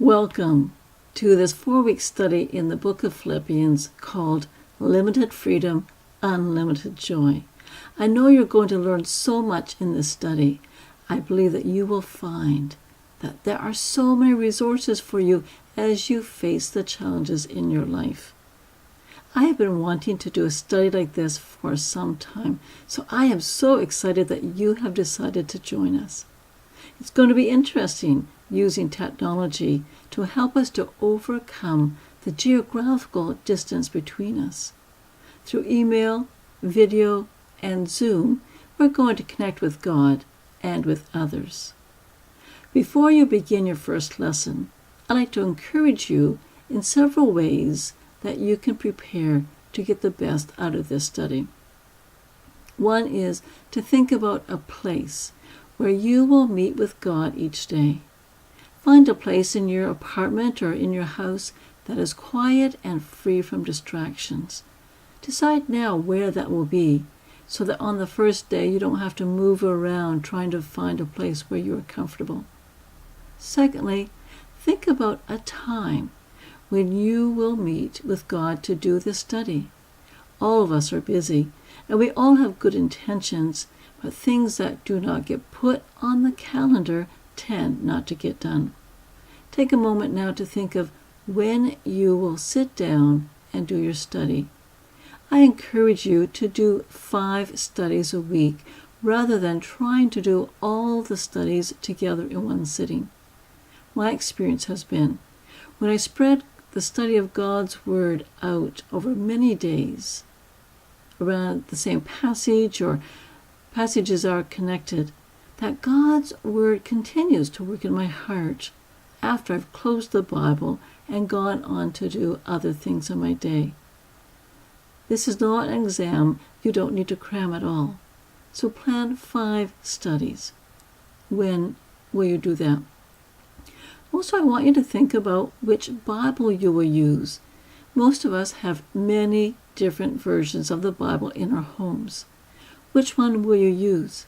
Welcome to this 4-week study in the book of Philippians called Limited Freedom, Unlimited Joy. I know you're going to learn so much in this study. I believe that you will find that there are so many resources for you as you face the challenges in your life. I have been wanting to do a study like this for some time, so I am so excited that you have decided to join us. It's going to be interesting using technology to help us to overcome the geographical distance between us. Through email, video, and Zoom, we're going to connect with God and with others. Before you begin your first lesson, I'd like to encourage you in several ways that you can prepare to get the best out of this study. One is to think about a place where you will meet with God each day. Find a place in your apartment or in your house that is quiet and free from distractions. Decide now where that will be, so that on the first day you don't have to move around trying to find a place where you are comfortable. Secondly, think about a time when you will meet with God to do this study. All of us are busy, and we all have good intentions, but things that do not get put on the calendar tend not to get done. Take a moment now to think of when you will sit down and do your study. I encourage you to do 5 studies a week rather than trying to do all the studies together in one sitting. My experience has been, when I spread the study of God's Word out over many days, around the same passage or passages are connected, that God's Word continues to work in my heart after I've closed the Bible and gone on to do other things in my day. This is not an exam you don't need to cram at all. So plan 5 studies. When will you do that? Also, I want you to think about which Bible you will use. Most of us have many different versions of the Bible in our homes. Which one will you use?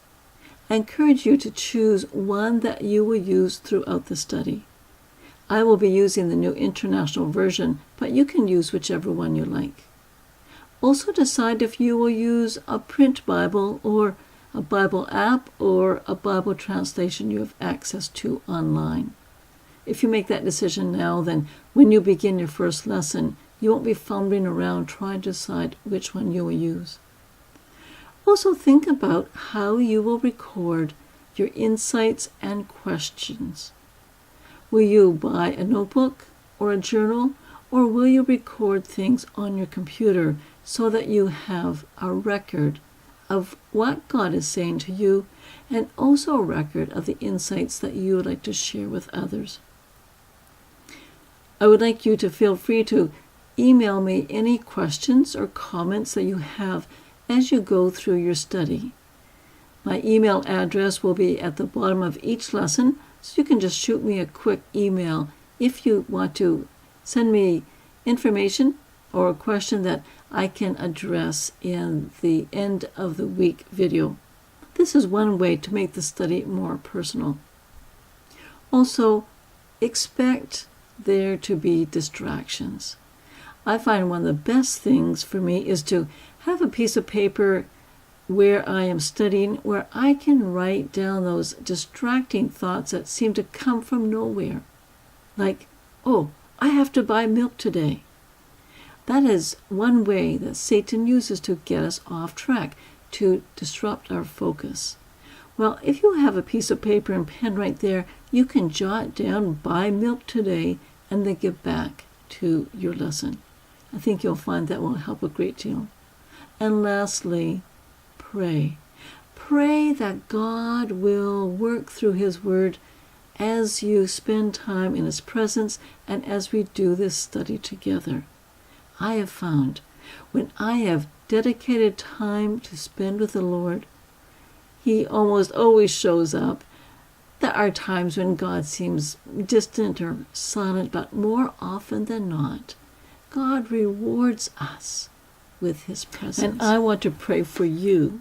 I encourage you to choose one that you will use throughout the study. I will be using the New International Version, but you can use whichever one you like. Also decide if you will use a print Bible or a Bible app or a Bible translation you have access to online. If you make that decision now, then when you begin your first lesson, you won't be fumbling around trying to decide which one you will use. Also think about how you will record your insights and questions. Will you buy a notebook or a journal, or will you record things on your computer so that you have a record of what God is saying to you and also a record of the insights that you would like to share with others? I would like you to feel free to email me any questions or comments that you have as you go through your study. My email address will be at the bottom of each lesson, so you can just shoot me a quick email if you want to send me information or a question that I can address in the end of the week video. This is one way to make the study more personal. Also, expect there to be distractions. I find one of the best things for me is to have a piece of paper where I am studying, where I can write down those distracting thoughts that seem to come from nowhere. Like, oh, I have to buy milk today. That is one way that Satan uses to get us off track, to disrupt our focus. Well, if you have a piece of paper and pen right there, you can jot down, buy milk today, and then get back to your lesson. I think you'll find that will help a great deal. And lastly, pray. Pray that God will work through His Word as you spend time in His presence and as we do this study together. I have found when I have dedicated time to spend with the Lord, He almost always shows up. There are times when God seems distant or silent, but more often than not, God rewards us with His presence. And I want to pray for you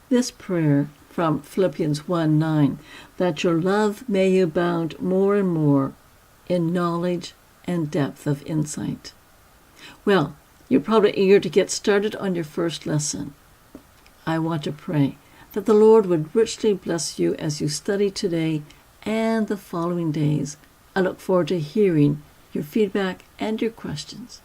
this prayer from Philippians 1:9, that your love may abound more and more in knowledge and depth of insight. Well, you're probably eager to get started on your first lesson. I want to pray that the Lord would richly bless you as you study today and the following days. I look forward to hearing your feedback and your questions.